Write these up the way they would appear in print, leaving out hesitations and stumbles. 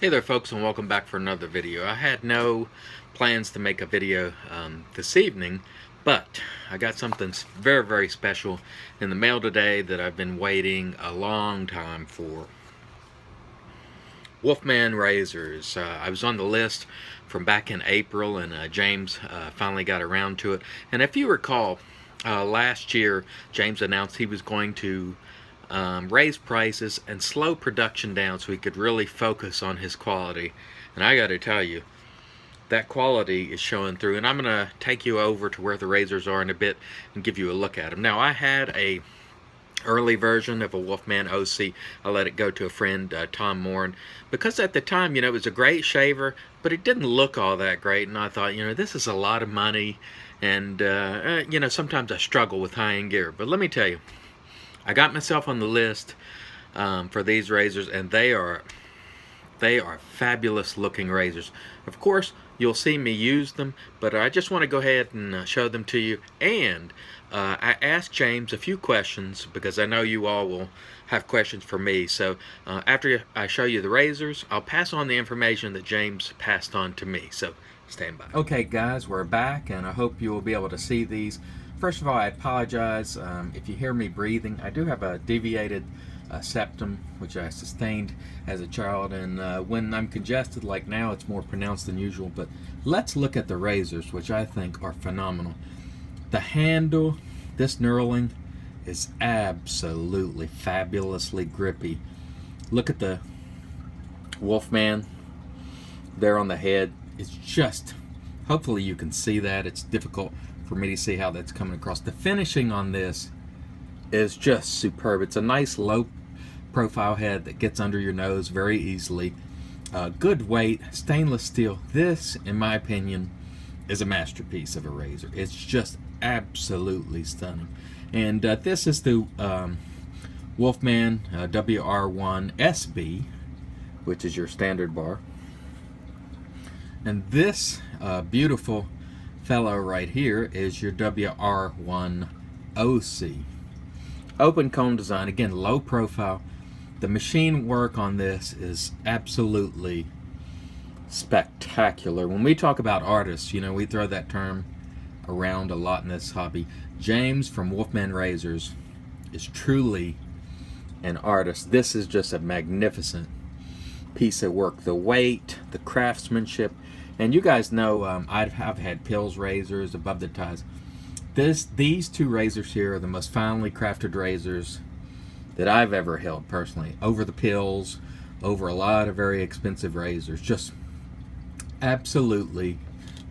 Hey there folks, and welcome back for another video. I had no plans to make a video this evening, but I got something very special in the mail today that I've been waiting a long time for. Wolfman Razors. I was on the list from back in April, and James finally got around to it. And if you recall, last year James announced he was going to raise prices and slow production down so he could really focus on his quality. And I got to tell you, that quality is showing through. And I'm going to take you over to where the razors are in a bit and give you a look at them. Now, I had a early version of a Wolfman OC. I let it go to a friend, Tom Moore, because at the time, it was a great shaver, but it didn't look all that great. And I thought, this is a lot of money, and sometimes I struggle with high-end gear. But let me tell you, I got myself on the list for these razors, and they are fabulous looking razors. Of course, you'll see me use them, but I just want to go ahead and show them to you. And I asked James a few questions because I know you all will have questions for me. So after I show you the razors, I'll pass on the information that James passed on to me. So stand by. Okay guys, we're back, and I hope you will be able to see these. First of all, I apologize if you hear me breathing. I do have a deviated septum, which I sustained as a child, and when I'm congested like now, it's more pronounced than usual. But let's look at the razors, which I think are phenomenal. The handle, this knurling, is absolutely fabulously grippy. Look at the Wolfman there on the head. It's just, hopefully you can see that. It's difficult for me to see how that's coming across. The finishing on this is just superb. It's a nice low profile head that gets under your nose very easily. Good weight, stainless steel. This, in my opinion, is a masterpiece of a razor. It's just absolutely stunning. And this is the Wolfman WR1 SB, which is your standard bar. And this beautiful fellow right here is your WR1 OC. Open cone design, again, low profile. The machine work on this is absolutely spectacular. When we talk about artists, we throw that term around a lot in this hobby. James from Wolfman Razors is truly an artist. This is just a magnificent piece of work. The weight, the craftsmanship, and you guys know I've had Pills razors above the ties. These two razors here are the most finely crafted razors that I've ever held personally, over the Pills, over a lot of very expensive razors. Just absolutely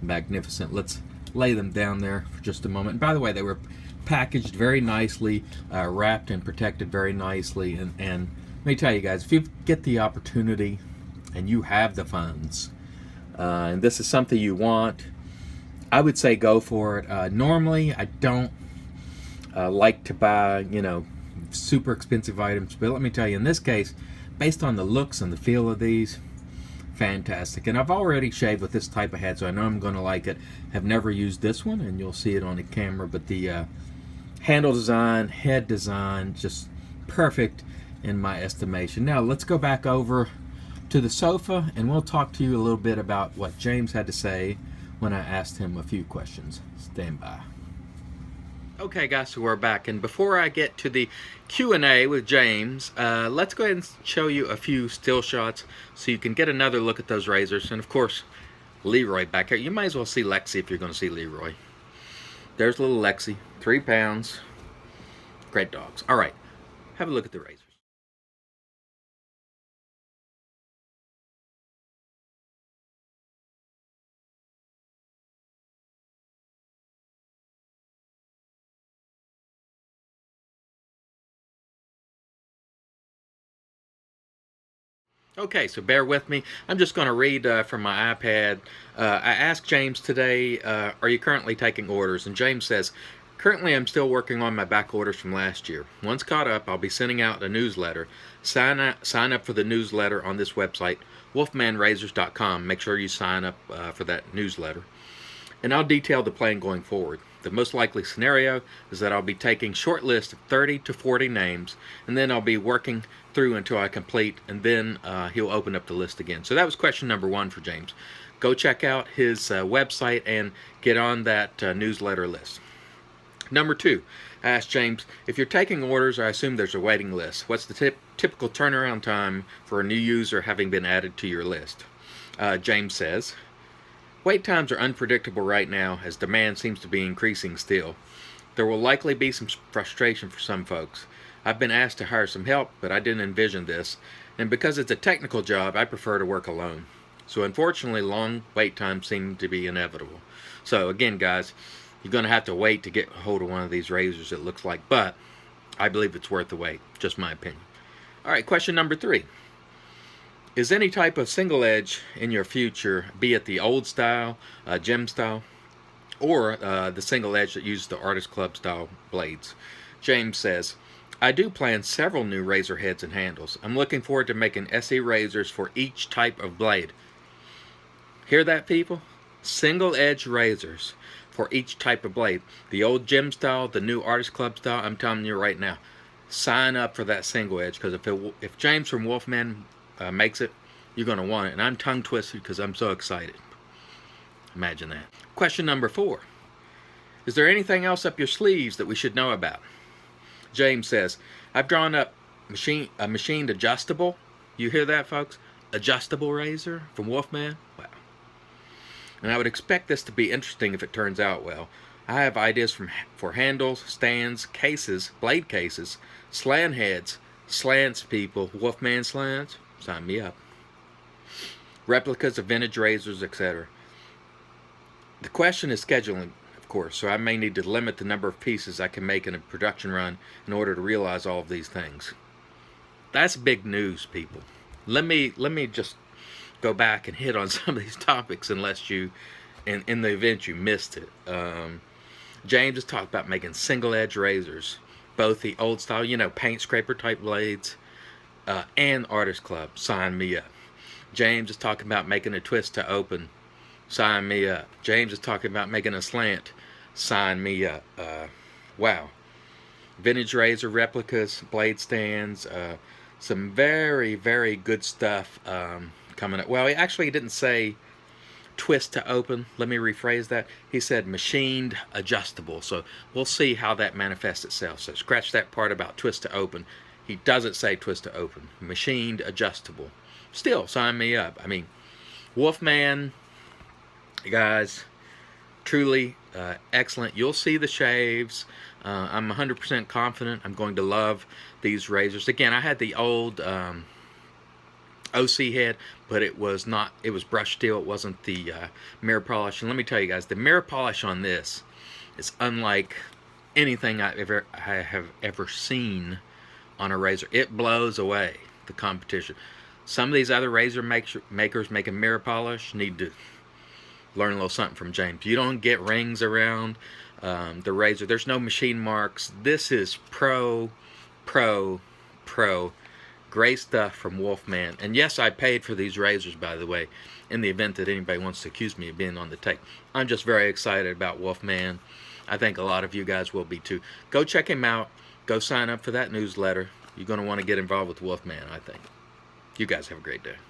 magnificent. Let's lay them down there for just a moment. And by the way, they were packaged very nicely, wrapped and protected very nicely. And let me tell you guys, if you get the opportunity and you have the funds, and this is something you want, I would say go for it. Normally, I don't like to buy, super expensive items, but let me tell you, in this case, based on the looks and the feel of these, fantastic. And I've already shaved with this type of head, so I know I'm going to like it. Have never used this one, and you'll see it on the camera, but the handle design, head design, just perfect in my estimation. Now, let's go back over to the sofa, and we'll talk to you a little bit about what James had to say when I asked him a few questions. Stand by. Okay guys, so we're back, and before I get to the Q&A with James, let's go ahead and show you a few still shots so you can get another look at those razors. And of course, Leroy back here. You might as well see Lexi if you're going to see Leroy. There's little Lexi, 3 pounds. Great dogs. All right, have a look at the razors. Okay, so bear with me. I'm just going to read from my iPad. I asked James today, are you currently taking orders? And James says, currently I'm still working on my back orders from last year. Once caught up, I'll be sending out a newsletter. Sign up for the newsletter on this website, wolfmanrazors.com. Make sure you sign up for that newsletter. and I'll detail the plan going forward. The most likely scenario is that I'll be taking a short list of 30 to 40 names, and then I'll be working through until I complete, and then he'll open up the list again. So that was question number 1 for James. Go check out his website and get on that newsletter list. Number 2, I asked James, if you're taking orders, I assume there's a waiting list. What's the typical turnaround time for a new user having been added to your list? James says, wait times are unpredictable right now as demand seems to be increasing still. There will likely be some frustration for some folks. I've been asked to hire some help, but I didn't envision this, and because it's a technical job, I prefer to work alone. So unfortunately, long wait times seem to be inevitable. So again, guys, you're going to have to wait to get a hold of one of these razors, it looks like, but I believe it's worth the wait, just my opinion. All right, question number 3. Is any type of single edge in your future, be it the old style, gem style, or the single edge that uses the Artist Club style blades? James says, I do plan several new razor heads and handles. I'm looking forward to making SE razors for each type of blade. Hear that, people? Single edge razors for each type of blade. The old gem style, the new Artist Club style, I'm telling you right now, sign up for that single edge, because if James from Wolfman makes it, you're going to want it. And I'm tongue twisted because I'm so excited. Imagine that. Question number 4. Is there anything else up your sleeves that we should know about? James says, I've drawn up a machined adjustable. You hear that, folks? Adjustable razor from Wolfman. Wow. And I would expect this to be interesting if it turns out well. I have ideas for handles, stands, cases, blade cases, slant heads, slants, people, Wolfman slants. Sign me up. Replicas of vintage razors, etc. The question is scheduling, of course, so I may need to limit the number of pieces I can make in a production run in order to realize all of these things. That's big news, people. Let me just go back and hit on some of these topics unless you, in the event you missed it. James has talked about making single edge razors, both the old style, paint scraper type blades, and Artist Club. Sign me up. James is talking about making a twist to open. Sign me up. James is talking about making a slant. Sign me up. Wow. Vintage razor replicas, blade stands, some very, very good stuff coming up. Well, he didn't say twist to open. Let me rephrase that. He said machined adjustable. So we'll see how that manifests itself. So scratch that part about twist to open. He doesn't say twist to open. Machined adjustable. Still, sign me up. I mean, Wolfman, guys, truly excellent. You'll see the shaves. I'm 100% confident I'm going to love these razors. Again, I had the old OC head, but it was brushed steel. It wasn't the mirror polish. And let me tell you guys, the mirror polish on this is unlike anything I have ever seen on a razor. It blows away the competition. Some of these other razor makers making mirror polish need to learn a little something from James. You don't get rings around the razor. There's no machine marks. This is pro. Great stuff from Wolfman. And yes, I paid for these razors, by the way, in the event that anybody wants to accuse me of being on the take. I'm just very excited about Wolfman. I think a lot of you guys will be too. Go check him out. Go sign up for that newsletter. You're going to want to get involved with Wolfman, I think. You guys have a great day.